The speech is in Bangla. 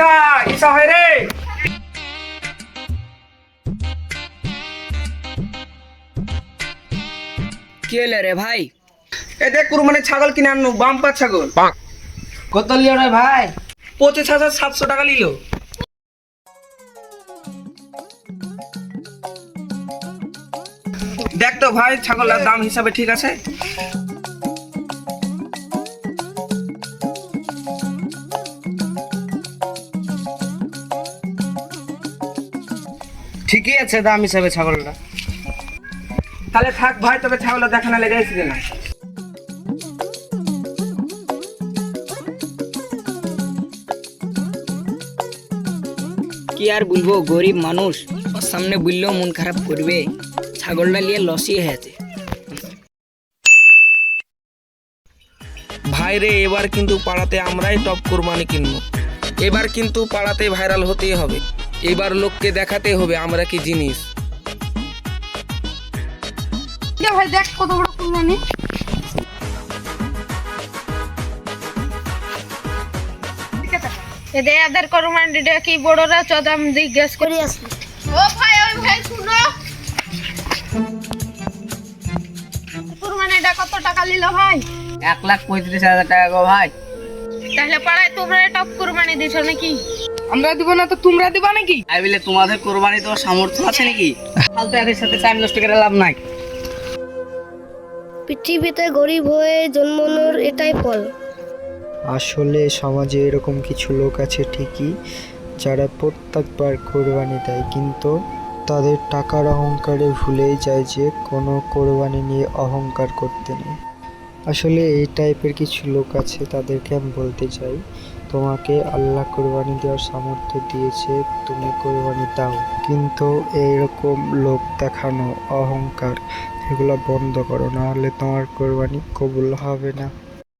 ঈশা ঈশা হয় রে। কি হলো রে ভাই? এ দেখ কুরবানি ছাগল কিনে আনু, বাম্পার ছাগল। কত লিও রে ভাই? 25,700 টাকা নিল। দেখ তো ভাই ছাগলের দাম হিসাবে ঠিক আছে? ঠিকই আছে দাম হিসাবে ছাগলটা। তাহলে থাক ভাই, তবে ছাগলটা দেখানো লেগে এসেছে না। কি আর বলবো, গরিব মানুষ, ওর সামনে বললেও মন খারাপ করবে। ছাগলটা নিয়ে লসই হয়েছে। ভাই রে, এবার কিন্তু পাড়াতে আমরাই টপ কুরবানি কিনবো। এবার কিন্তু পাড়াতে ভাইরাল হতেই হবে। এবার লোককে দেখাতে হবে আমরা কি জিনিস। ভাই দেখ কত বড় কুরবানি। এদের আদার কুরবানিটা কি বড়রা চদাম জিজ্ঞেস করি আসলি। ও ভাই, ওই ভাই শুনো, কুরবানিটা কত টাকা নিল ভাই? 1,35,000 টাকা গো ভাই। তাহলে পাড়ায় তোমরা টপ কুরবানি দিছো নাকি? আমরা দিব না তো তোমরা দিবা নাকি? আই বলে তোমাদের কোরবানি তো সামর্থ্য আছে নাকি? ফালতু এদের সাথে টাইম নষ্ট করে লাভ নাই। পৃথিবীতে গরিব হয়ে জন্মানোর এটাই ফল। আসলে সমাজে এরকম কিছু লোক আছে ঠিকই, যারা প্রত্যেকবার কোরবানি দেয়, কিন্তু তাদের টাকার অহংকারে ভুলেই যায় যে কোনো কোরবানি নিয়ে অহংকার করতে নেই। আসলে এই টাইপের কিছু লোক আছে, তাদেরকে আমি বলতে চাই, তোমাকে আল্লাহ কোরবানি দেওয়ার সামর্থ্য দিয়েছে, তুমি কোরবানি দাও, কিন্তু এইরকম লোক দেখানো, অহংকার, এগুলো বন্ধ করো, না হলে তোমার কোরবানি কবুল হবে না।